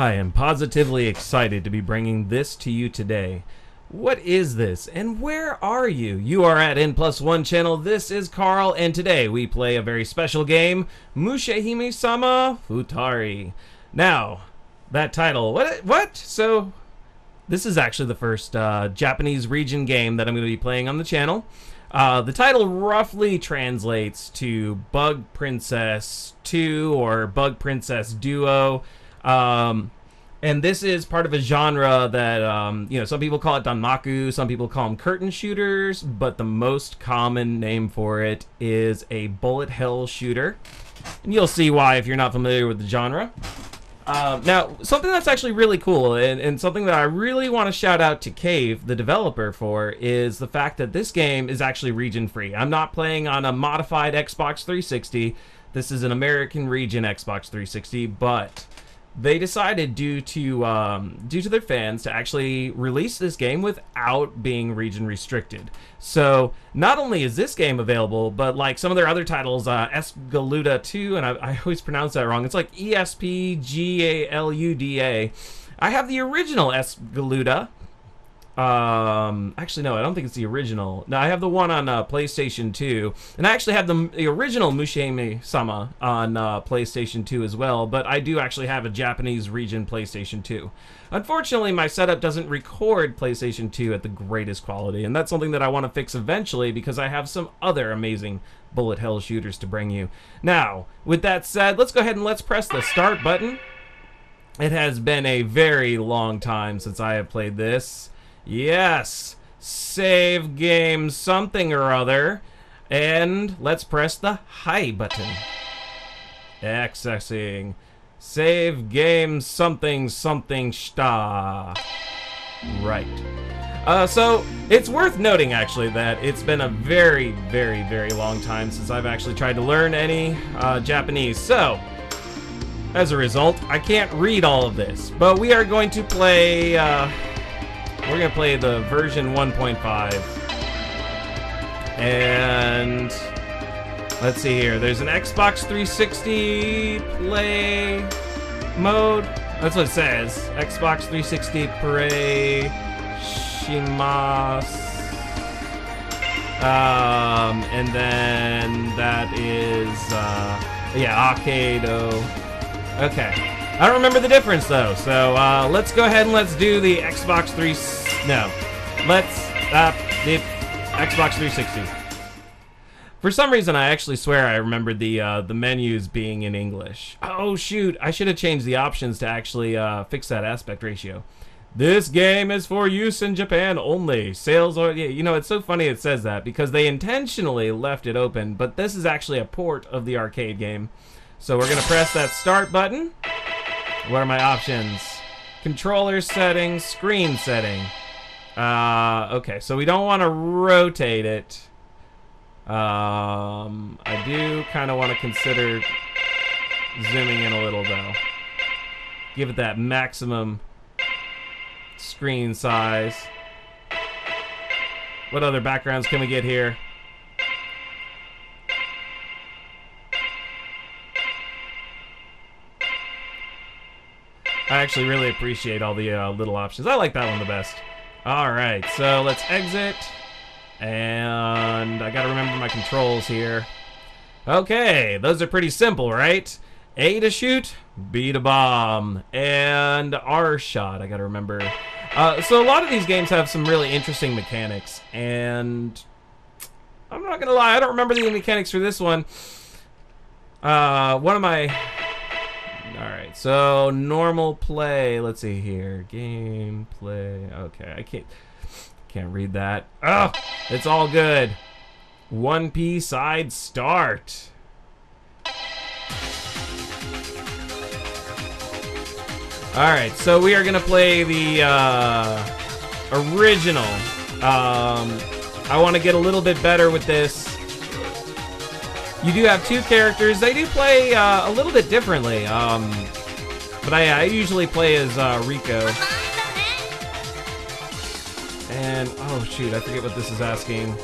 I am positively excited to be bringing this to you today. What is this, and where are you? You are at N+1 channel. This is Carl, and today we play a very special game, Mushihimesama Futari. Now, that title, what? So, this is actually the first Japanese region game that I'm going to be playing on the channel. The title roughly translates to Bug Princess 2 or Bug Princess Duo. And this is part of a genre that, some people call it danmaku, some people call them curtain shooters, but the most common name for it is a bullet hell shooter. And you'll see why if you're not familiar with the genre. Now, something that's actually really cool, and something that I really want to shout out to Cave, the developer, for, is the fact that this game is actually region-free. I'm not playing on a modified Xbox 360. This is an American region Xbox 360, but they decided, due to their fans, to actually release this game without being region restricted. So not only is this game available, but like some of their other titles, Esgaluda 2, and I always pronounce that wrong. It's like Esp-Galuda. I have the original Esgaluda. Actually, no, I don't think it's the original. No, I have the one on PlayStation 2, and I actually have the original Mushihimesama on PlayStation 2 as well, but I do actually have a Japanese region PlayStation 2. Unfortunately, my setup doesn't record PlayStation 2 at the greatest quality, and that's something that I want to fix eventually because I have some other amazing bullet hell shooters to bring you. Now, with that said, let's go ahead and let's press the start button. It has been a very long time since I have played this. Yes, save game something or other, and let's press the hi button. Accessing save game something something shta. Right. So it's worth noting actually that it's been a very, very, very long time since I've actually tried to learn any Japanese. So as a result, I can't read all of this, but we are going to play. We're going to play the version 1.5. And let's see here. There's an Xbox 360 play mode. That's what it says. Xbox 360 play shimasu. And then that is, arcade. Okay. I don't remember the difference though, so let's go ahead and let's do the Xbox 3. No, let's the Xbox 360. For some reason, I actually swear I remembered the menus being in English. Oh shoot! I should have changed the options to actually fix that aspect ratio. This game is for use in Japan only. Sales or it's so funny it says that because they intentionally left it open, but this is actually a port of the arcade game. So we're gonna press that start button. What are my options? Controller settings, screen setting. Okay, so we don't want to rotate it. I do kind of want to consider zooming in a little though. Give it that maximum screen size. What other backgrounds can we get here? I actually really appreciate all the little options. I like that one the best. Alright, so let's exit. And I gotta remember my controls here. Okay, those are pretty simple, right? A to shoot, B to bomb, and R shot, I gotta remember. So a lot of these games have some really interesting mechanics, and I'm not gonna lie, I don't remember the mechanics for this one. One of my... Alright, so normal play. Let's see here. Game play. Okay, I can't read that. Oh, it's all good. 1P side start. Alright, so we are gonna play the original. I want to get a little bit better with this. You do have two characters. They do play a little bit differently. But I usually play as Rico. And, oh shoot, I forget what this is asking.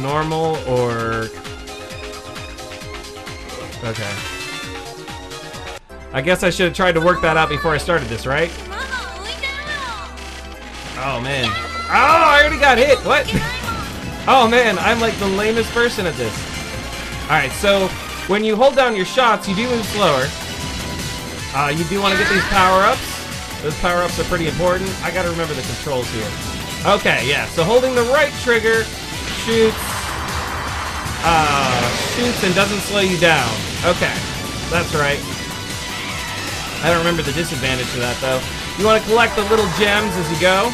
normal or... Okay. I guess I should have tried to work that out before I started this, right? Oh, man. Oh, I already got hit. What? Oh, man. I'm like the lamest person at this. Alright, so when you hold down your shots, you do move slower. You do want to get these power-ups. Those power-ups are pretty important. I gotta remember the controls here. Okay, yeah. So holding the right trigger shoots and doesn't slow you down. Okay, that's right. I don't remember the disadvantage to that, though. You want to collect the little gems as you go.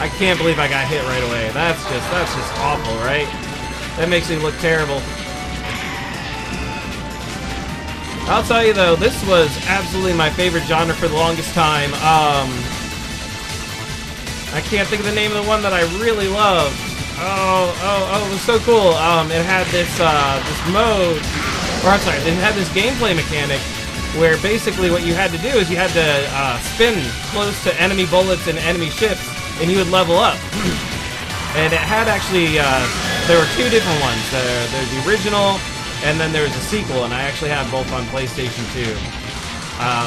I can't believe I got hit right away. That's just awful, right? That makes me look terrible. I'll tell you, though, this was absolutely my favorite genre for the longest time. I can't think of the name of the one that I really loved. Oh, it was so cool. It had this mode, or I'm sorry, it had this gameplay mechanic where basically what you had to do is you had to spin close to enemy bullets and enemy ships, and you would level up. And it had actually, there were two different ones. There's the original, and then there's a sequel, and I actually have both on PlayStation 2.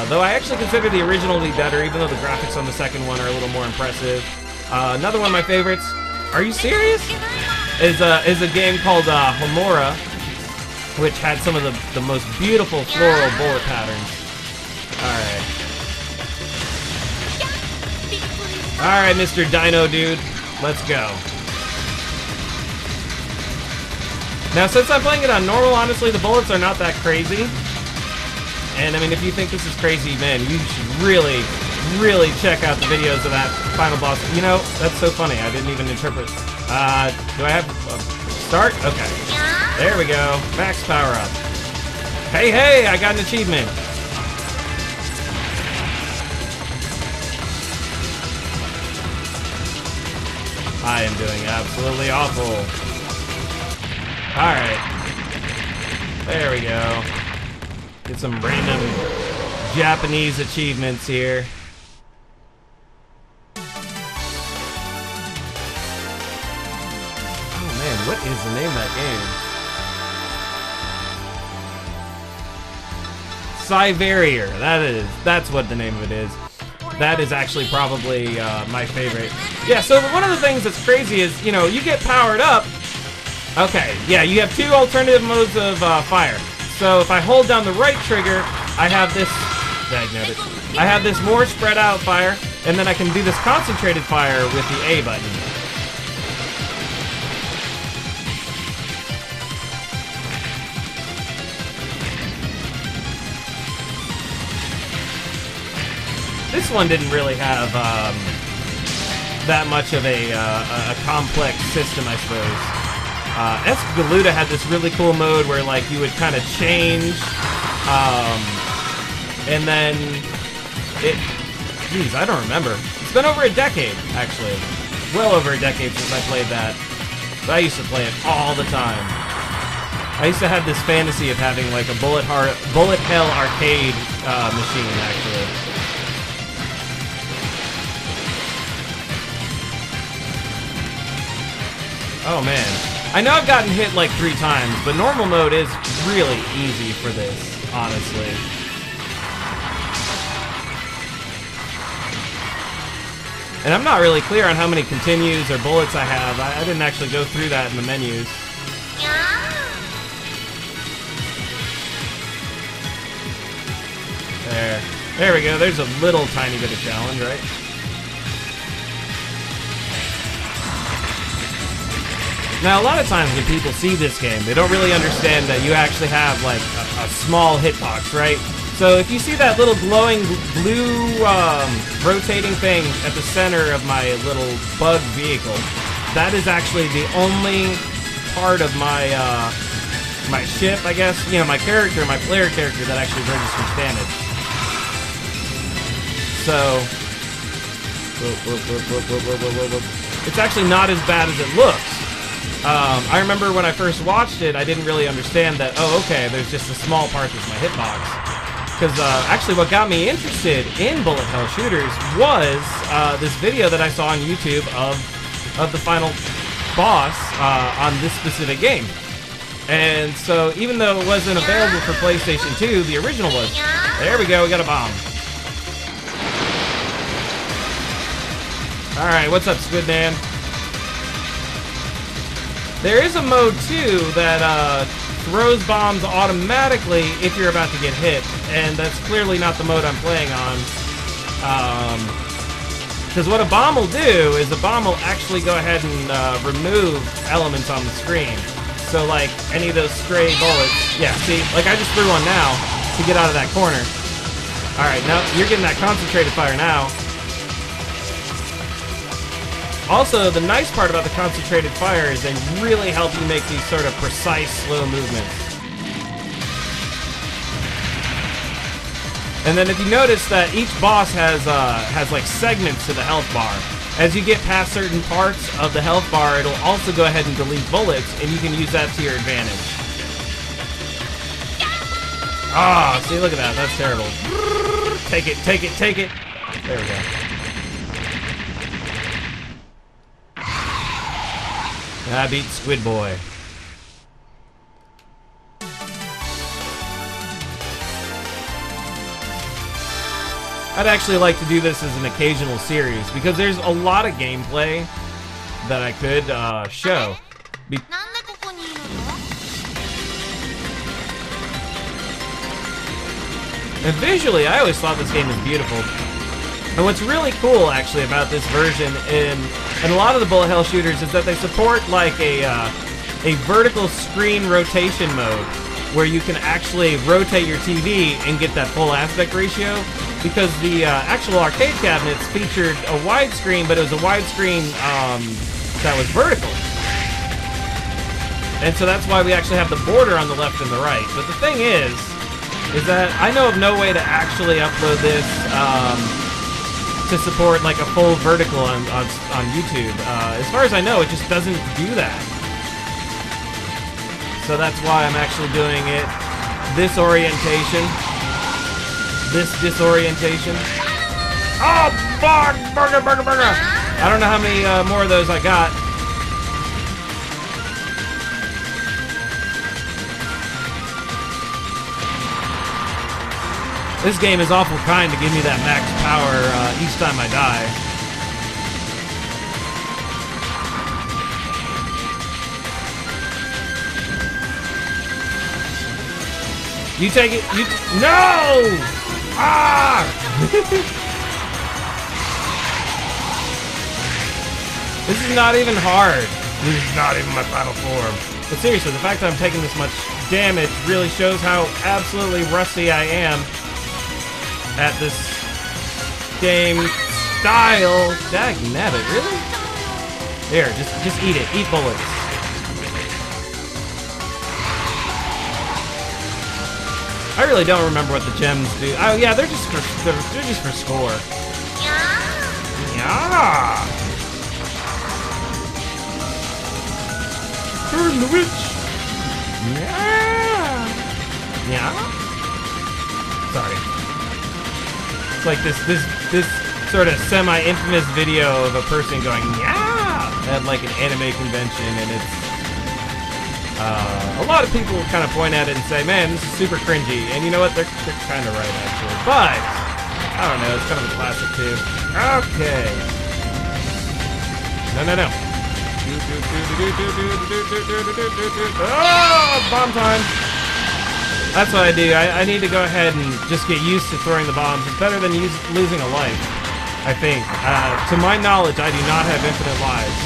Though I actually consider the original to be better, even though the graphics on the second one are a little more impressive. Another one of my favorites, are you serious? Is a game called Homura, which had some of the most beautiful floral bullet patterns. Alright. Alright, Mr. Dino Dude, let's go. Now, since I'm playing it on normal, honestly, the bullets are not that crazy. And, I mean, if you think this is crazy, man, you should really, really check out the videos of that final boss. You know, that's so funny. I didn't even interpret. Do I have a start? Okay. There we go. Max power up. Hey, I got an achievement. I am doing absolutely awful. Alright. There we go. Get some random Japanese achievements here. Oh man, what is the name of that game? Cyverior. That's what the name of it is. That is actually probably my favorite. Yeah, so one of the things that's crazy is, you know, you get powered up. Okay, yeah, you have two alternative modes of fire. So if I hold down the right trigger, I have this more spread out fire, and then I can do this concentrated fire with the A button. This one didn't really have that much of a complex system, I suppose. Escagaluda had this really cool mode where, like, you would kind of change, and then geez, I don't remember. It's been over a decade, actually. Well over a decade since I played that. But I used to play it all the time. I used to have this fantasy of having, like, a bullet hell arcade machine, actually. Oh, man. I know I've gotten hit like 3 times, but normal mode is really easy for this, honestly. And I'm not really clear on how many continues or bullets I have. I didn't actually go through that in the menus. There we go. There's a little tiny bit of challenge, right? Now, a lot of times when people see this game, they don't really understand that you actually have, like, a small hitbox, right? So if you see that little glowing blue rotating thing at the center of my little bug vehicle, that is actually the only part of my my ship, I guess, you know, my character, my player character that actually registers damage. So it's actually not as bad as it looks. I remember when I first watched it, I didn't really understand that, oh, okay, there's just a small part that's my hitbox. Because actually what got me interested in bullet hell shooters was this video that I saw on YouTube of of the final boss on this specific game. And so even though it wasn't available for PlayStation 2, the original was. There we go, we got a bomb. Alright, what's up, Squid Man? There is a mode, too, that throws bombs automatically if you're about to get hit, and that's clearly not the mode I'm playing on. Because what a bomb will do is a bomb will actually go ahead and remove elements on the screen. So, like, any of those stray bullets... Yeah, see? Like, I just threw one now to get out of that corner. Alright, now you're getting that concentrated fire now. Also, the nice part about the concentrated fire is they really help you make these sort of precise, slow movements. And then if you notice that each boss has like segments to the health bar. As you get past certain parts of the health bar, it'll also go ahead and delete bullets, and you can use that to your advantage. Ah, see, look at that. That's terrible. Take it, take it, take it. There we go. I beat Squid Boy. I'd actually like to do this as an occasional series because there's a lot of gameplay that I could show. And visually, I always thought this game was beautiful. And what's really cool, actually, about this version in a lot of the bullet hell shooters is that they support like a vertical screen rotation mode where you can actually rotate your TV and get that full aspect ratio. Because the actual arcade cabinets featured a widescreen, but it was a widescreen that was vertical. And so that's why we actually have the border on the left and the right. But the thing is that I know of no way to actually upload this to support like a full vertical on YouTube. As far as I know, it just doesn't do that. So that's why I'm actually doing it this orientation. This disorientation. Oh, burger, burger, burger! I don't know how many more of those I got. This game is awful kind to give me that max power each time I die. You take it. No! Ah! This is not even hard. This is not even my final form. But seriously, the fact that I'm taking this much damage really shows how absolutely rusty I am at this game style. Dagnabbit, really? Here, just eat it. Eat bullets. I really don't remember what the gems do. Oh yeah, they're just for score. Yeah. Turn the witch. Yeah. Yeah. Sorry. It's like this sort of semi-infamous video of a person going yeah at like an anime convention, and it's. A lot of people kind of point at it and say, man, this is super cringy. And you know what? They're kind of right, actually. But, I don't know. It's kind of a classic, too. Okay. No. Oh, bomb time. That's what I do. I need to go ahead and just get used to throwing the bombs. It's better than losing a life, I think. To my knowledge, I do not have infinite lives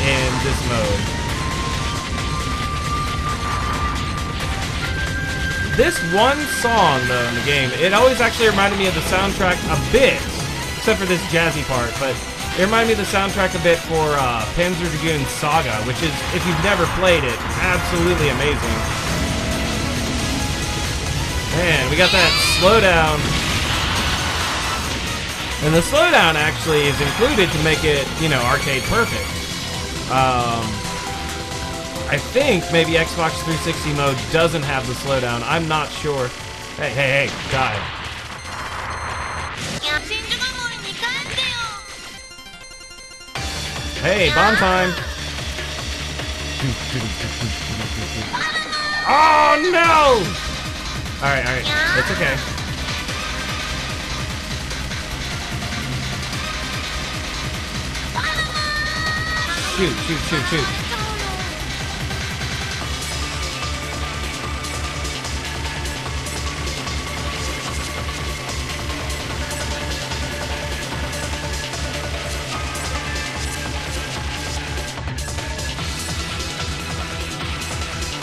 in this mode. This one song, though, in the game, it always actually reminded me of the soundtrack a bit, except for this jazzy part, but it reminded me of the soundtrack a bit for Panzer Dragoon Saga, which is, if you've never played it, absolutely amazing. Man, we got that slowdown. And the slowdown actually is included to make it, you know, arcade perfect. I think maybe Xbox 360 mode doesn't have the slowdown. I'm not sure. Hey, die. Hey, bomb time! Oh no! Alright, alright. It's okay. Shoot, shoot, shoot, shoot.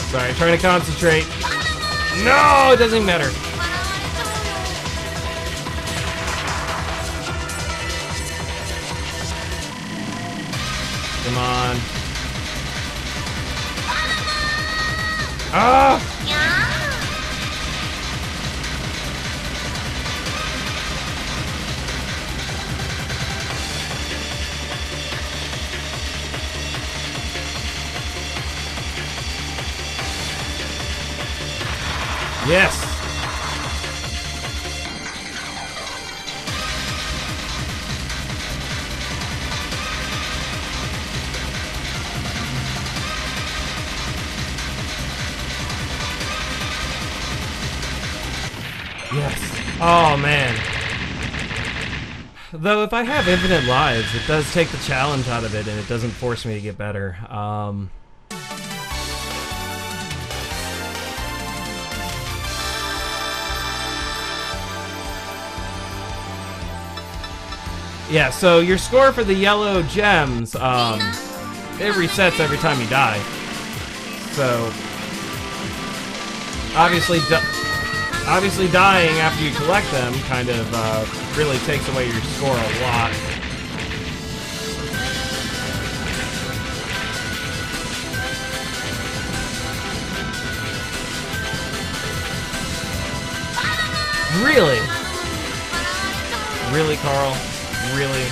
Sorry, trying to concentrate. No, it doesn't even matter. Come on. Ah! Yes. Yes. Oh, man. Though, if I have infinite lives, it does take the challenge out of it, and it doesn't force me to get better. Yeah, so your score for the yellow gems, it resets every time you die. So, obviously dying after you collect them kind of really takes away your score a lot. Really? Really, Carl? Really?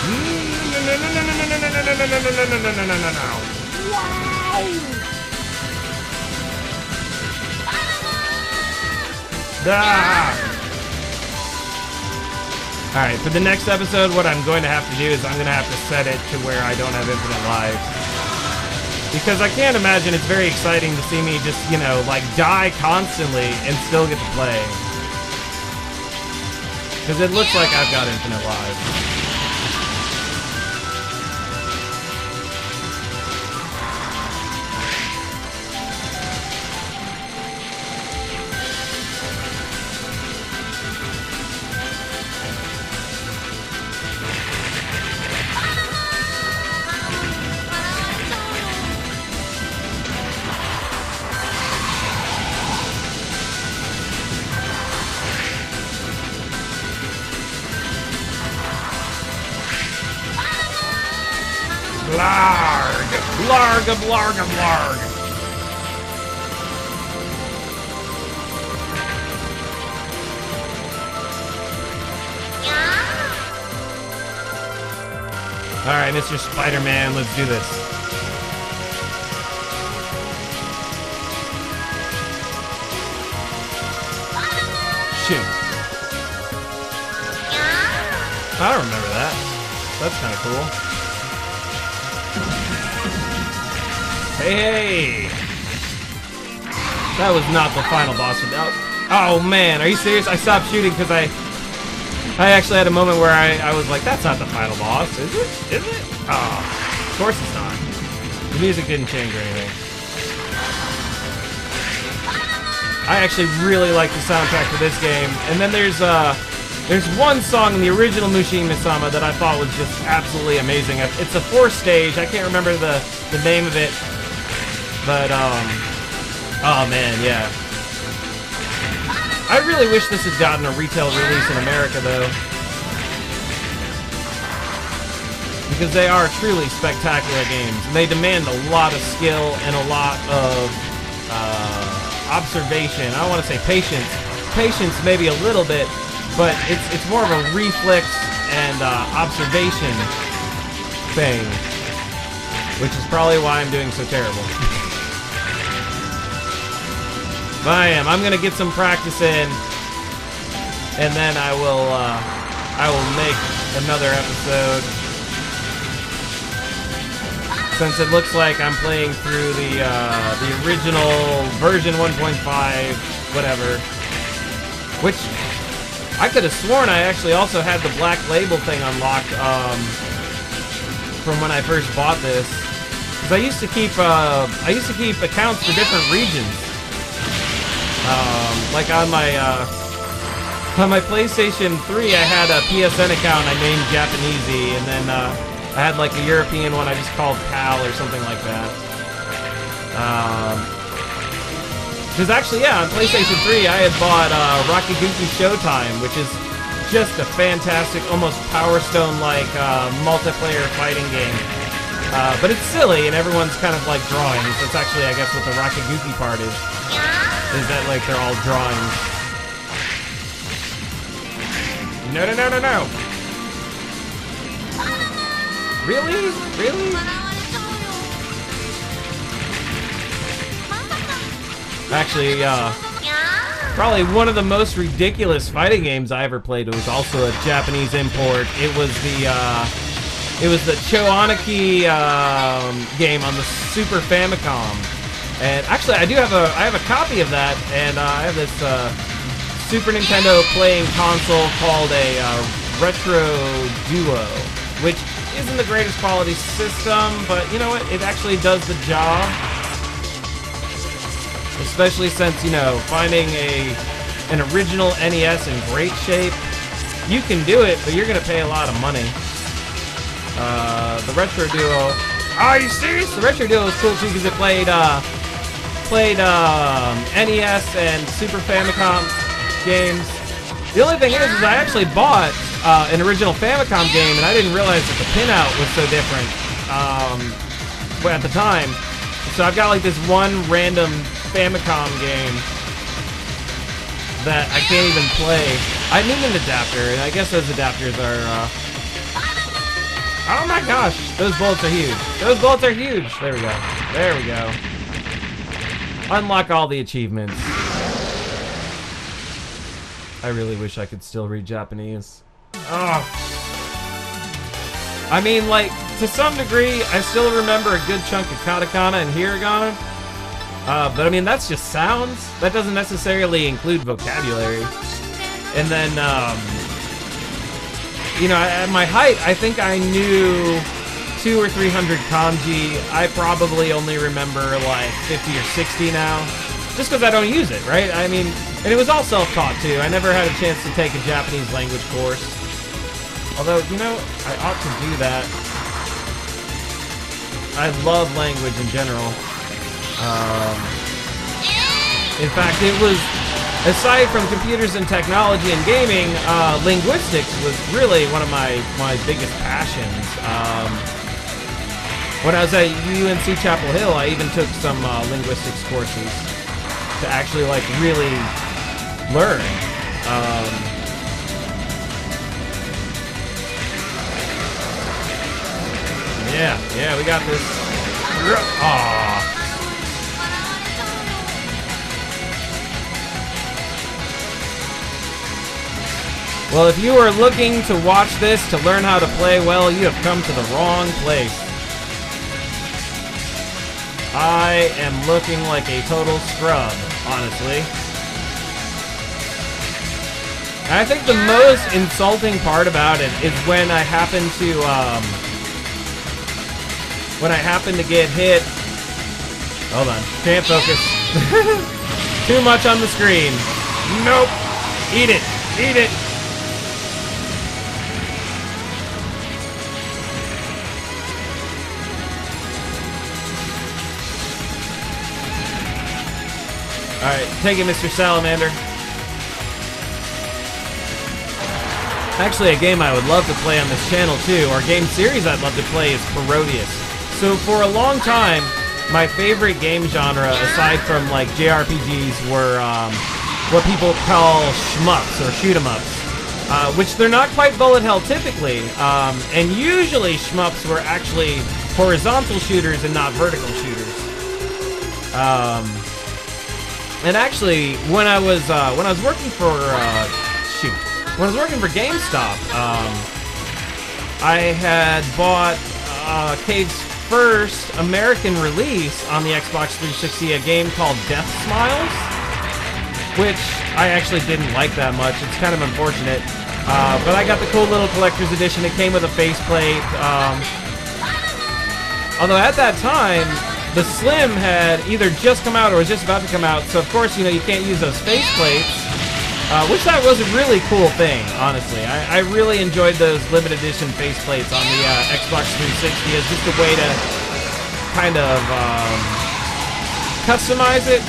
No. Wow! Ah! Alright, for the next episode, what I'm going to have to do is I'm going to have to set it to where I don't have infinite lives. Because I can't imagine it's very exciting to see me just, you know, like die constantly and still get to play. Because it looks like I've got infinite lives. Blarg! Blarg, blarg, blarg! Alright, Mr. Spider-Man, let's do this. Shoot. I don't remember that. That's kind of cool. Hey! That was not the final boss. Oh man, are you serious? I stopped shooting because I actually had a moment where I was like, that's not the final boss, is it? Is it? Oh, of course it's not. The music didn't change or anything. I actually really like the soundtrack for this game. And then there's one song in the original Mushihimesama that I thought was just absolutely amazing. It's a 4th stage. I can't remember the name of it. But, oh man, yeah. I really wish this had gotten a retail release in America, though. Because they are truly spectacular games. And they demand a lot of skill and a lot of observation. I don't want to say patience. Patience maybe a little bit, but it's more of a reflex and observation thing. Which is probably why I'm doing so terrible. But I am. I'm gonna get some practice in, and then I will make another episode. since it looks like I'm playing through the original version 1.5, whatever. Which I could have sworn I actually also had the black label thing unlocked from when I first bought this. Because I used to keep accounts for different regions. Like on my PlayStation 3, I had a PSN account I named Japanesey, and then I had like a European one I just called PAL or something like that. Because actually, yeah, on PlayStation 3, I had bought Rakuguki Showtime, which is just a fantastic, almost Power Stone-like multiplayer fighting game. But it's silly, and everyone's kind of like drawings. That's actually, I guess, what the Rakuguki part is that like they're all drawings. No, no, no, no, no! Really? Really? Actually, probably one of the most ridiculous fighting games I ever played was also a Japanese import. It was the Choaniki game on the Super Famicom. And actually, I have a copy of that, and I have this Super Nintendo playing console called a Retro Duo, which isn't the greatest quality system, but you know what? It actually does the job. Especially since, you know, finding an original NES in great shape, you can do it, but you're gonna pay a lot of money. The Retro Duo. Are you serious? The Retro Duo was cool too because it played NES and Super Famicom games. The only thing is I actually bought an original Famicom game, and I didn't realize that the pinout was so different at the time. So I've got like this one random Famicom game that I can't even play. I need an adapter, and I guess those adapters are, oh my gosh, those bullets are huge. Those bullets are huge. There we go. There we go. Unlock all the achievements. I really wish I could still read Japanese. Oh. I mean, like, to some degree, I still remember a good chunk of katakana and hiragana. But I mean, that's just sounds. That doesn't necessarily include vocabulary. And then, you know, at my height, I think I knew 200 or 300 kanji. I probably only remember like 50 or 60 now. Just because I don't use it, right? I mean, and it was all self-taught too. I never had a chance to take a Japanese language course. Although, you know, I ought to do that. I love language in general. In fact, it was, aside from computers and technology and gaming, linguistics was really one of my biggest passions. When I was at UNC Chapel Hill, I even took some linguistics courses to actually, like, really learn. Yeah, we got this. Aww. Well, if you are looking to watch this to learn how to play well, you have come to the wrong place. I am looking like a total scrub, honestly. And I think the most insulting part about it is when I happen to get hit. Hold on, can't focus. Too much on the screen. Nope. Eat it. Eat it. Alright, take it, Mr. Salamander. Actually, a game I would love to play on this channel, too, or a game series I'd love to play is Parodius. So, for a long time, my favorite game genre, aside from, like, JRPGs, were what people call shmups, or shoot-em-ups. Which they're not quite bullet hell, typically. And usually, shmups were actually horizontal shooters and not vertical shooters. And actually, when I was working for when I was working for GameStop, I had bought Cave's first American release on the Xbox 360, a game called Death Smiles, which I actually didn't like that much. It's kind of unfortunate. But I got the cool little collector's edition. It came with a faceplate. Although at that time, the Slim had either just come out or was just about to come out. So, of course, you know, you can't use those faceplates. Which that was a really cool thing, honestly. I really enjoyed those limited edition faceplates on the Xbox 360 as just a way to kind of customize the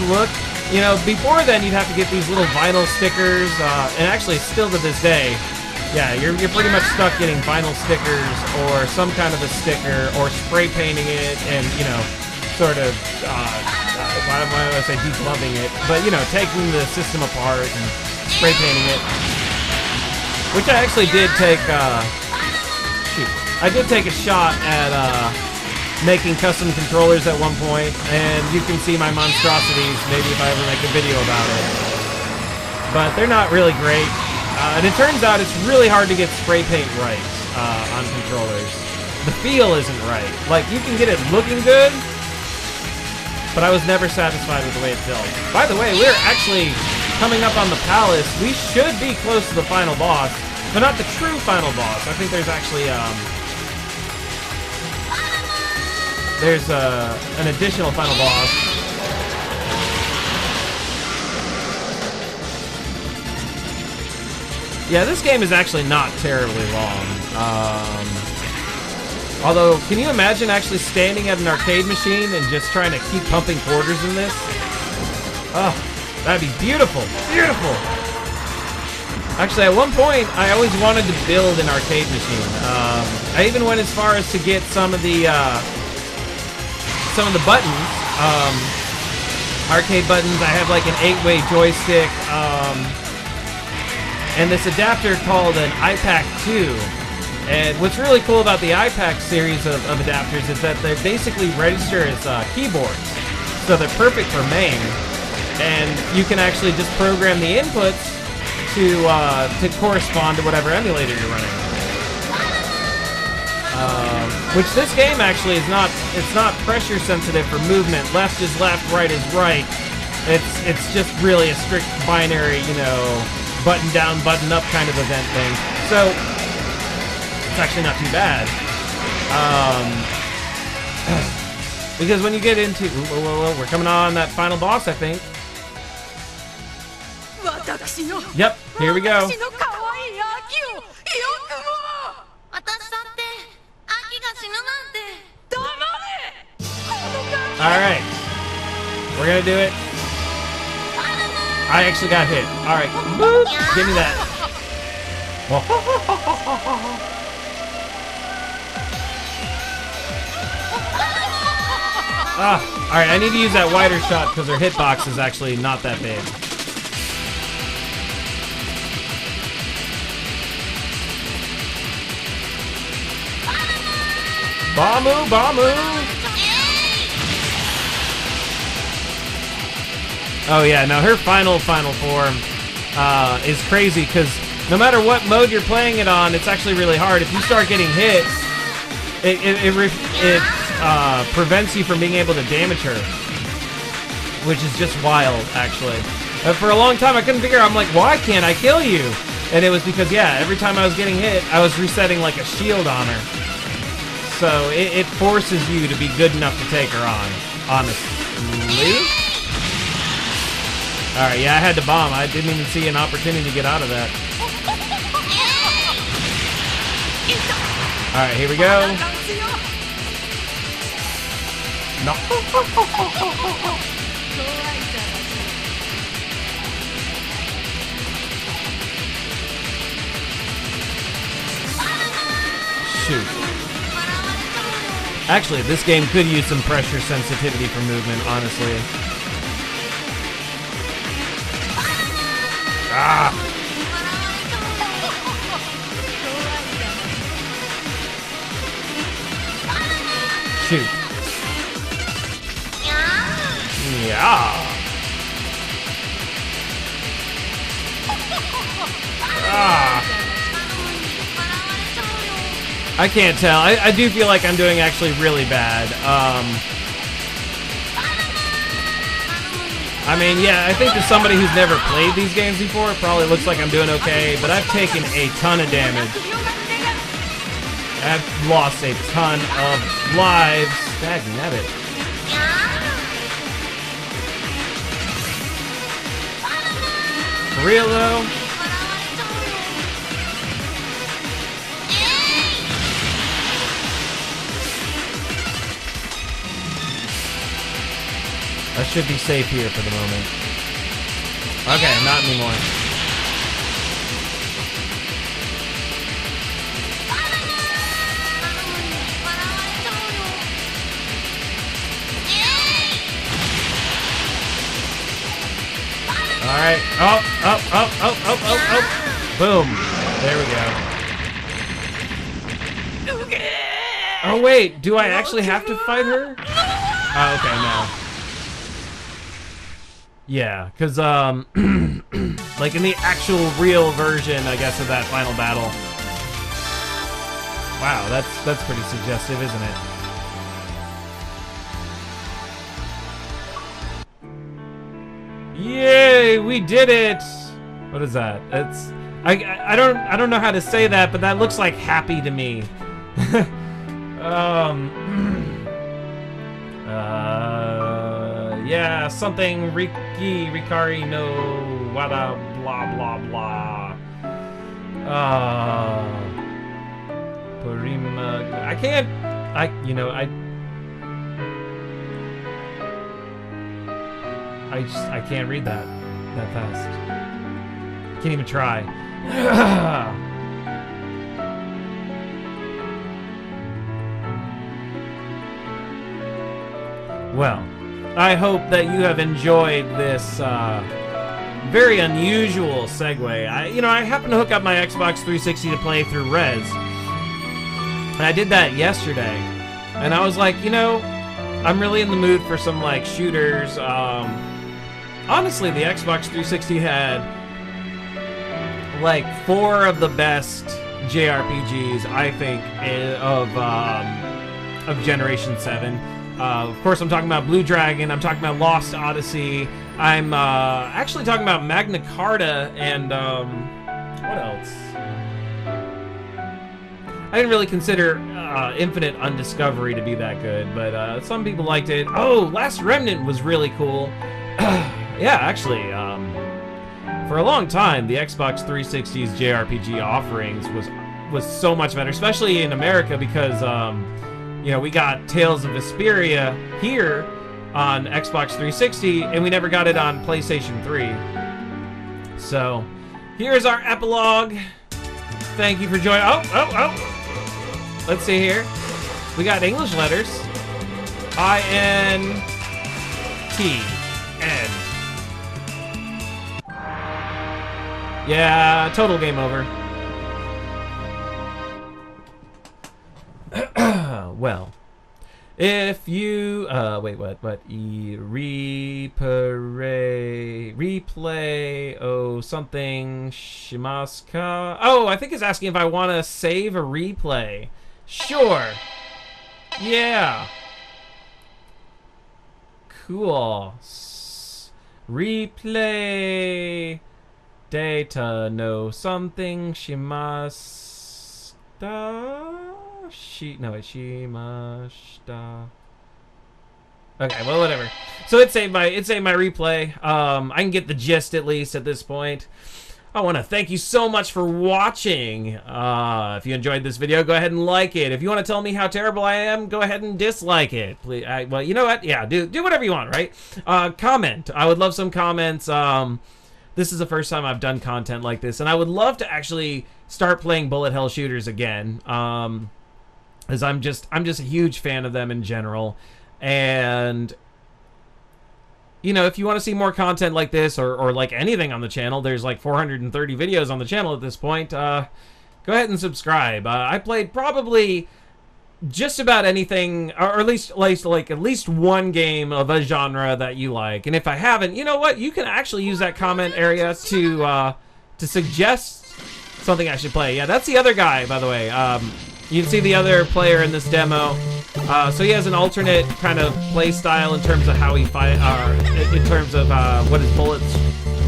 look. You know, before then you'd have to get these little vinyl stickers, and actually still to this day, yeah, you're pretty much stuck getting vinyl stickers or some kind of a sticker or spray painting it and, you know, sort of, why do I say degloving it, but, you know, taking the system apart and spray painting it, which I actually did take, I did take a shot at, making custom controllers at one point, and you can see my monstrosities maybe if I ever make a video about it. But they're not really great. And it turns out it's really hard to get spray paint right on controllers. The feel isn't right. Like, you can get it looking good, but I was never satisfied with the way it felt. By the way, we're actually coming up on the palace. We should be close to the final boss, but not the true final boss. I think there's actually, there's an additional final boss. Yeah, this game is actually not terribly long. Although, can you imagine actually standing at an arcade machine and just trying to keep pumping quarters in this? Oh, that'd be beautiful. Beautiful! Actually, at one point, I always wanted to build an arcade machine. I even went as far as to get some of the buttons, arcade buttons. I have like an 8-way joystick, and this adapter called an iPac 2. And what's really cool about the iPac series of adapters is that they basically register as keyboards. So they're perfect for MAME. And you can actually just program the inputs to correspond to whatever emulator you're running. Which this game actually is not, it's not pressure sensitive for movement. Left is left, right is right. It's just really a strict binary, you know, button down, button up kind of event thing. So it's actually not too bad. Because when you get into, we're coming on that final boss, I think. Yep, here we go. Alright, we're gonna do it. I actually got hit. Alright, boop, give me that. Alright, I need to use that wider shot because her hitbox is actually not that big. Bamu, Bamu! Oh yeah, now her final form is crazy because no matter what mode you're playing it on, it's actually really hard. If you start getting hit, it prevents you from being able to damage her, which is just wild, actually. For a long time, I couldn't figure out, I'm like, why can't I kill you? And it was because, yeah, every time I was getting hit, I was resetting like a shield on her. So it forces you to be good enough to take her on, honestly. Alright, yeah, I had to bomb. I didn't even see an opportunity to get out of that. Alright, here we go. No. Shoot. Actually, this game could use some pressure sensitivity for movement, honestly. Ah! Shoot. Yeah. Ah. I can't tell. I do feel like I'm doing actually really bad. I mean, yeah, I think to somebody who's never played these games before, it probably looks like I'm doing okay, but I've taken a ton of damage. I've lost a ton of lives. Dagnabbit. For real, though? I should be safe here for the moment. Okay, not anymore. Alright. Oh. Boom. There we go. Oh, wait. Do I actually have to fight her? Oh, okay, no. Yeah, because, like in the actual real version, I guess, of that final battle. Wow, that's pretty suggestive, isn't it? Yay, we did it! What is that? It's I don't know how to say that, but that looks like happy to me. Yeah, something Rikari no wada blah blah blah. Purima. I can't. I can't read that fast. Can't even try. Well, I hope that you have enjoyed this very unusual segue. I happened to hook up my Xbox 360 to play through Rez. And I did that yesterday. And I was like, I'm really in the mood for some, like, shooters. Honestly, the Xbox 360 had, like, 4 of the best JRPGs, I think, of Generation 7. Of course, I'm talking about Blue Dragon, I'm talking about Lost Odyssey, I'm actually talking about Magna Carta, and what else? I didn't really consider Infinite Undiscovery to be that good, but some people liked it. Oh, Last Remnant was really cool. Yeah, actually, for a long time, the Xbox 360's JRPG offerings was so much better, especially in America, because we got Tales of Vesperia here on Xbox 360, and we never got it on PlayStation 3. So, here's our epilogue. Thank you for joining. Oh. Let's see here. We got English letters. INTN. Yeah, total game over. Well, if you wait, what? Replay something shimaska. Oh, I think it's asking if I want to save a replay. Sure. Yeah. Cool. Replay data no something shimasta. Shimashita. Okay, well, whatever. So it saved my replay. I can get the gist at least at this point. I want to thank you so much for watching. If you enjoyed this video, go ahead and like it. If you want to tell me how terrible I am, go ahead and dislike it. Please, well, you know what? Yeah, do whatever you want, right? Comment. I would love some comments. This is the first time I've done content like this, and I would love to actually start playing bullet hell shooters again. As I'm just a huge fan of them in general, and if you want to see more content like this or like anything on the channel, there's like 430 videos on the channel at this point. Go ahead and subscribe. I played probably just about anything, or at least one game of a genre that you like. And if I haven't, you know what? You can actually use that comment area to suggest something I should play. Yeah, that's the other guy, by the way. You can see the other player in this demo. So he has an alternate kind of play style in terms of how he fight, in terms of what his bullets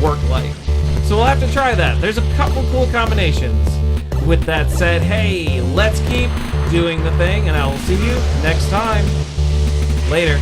work like. So we'll have to try that. There's a couple cool combinations. With that said, hey, let's keep doing the thing, and I will see you next time. Later.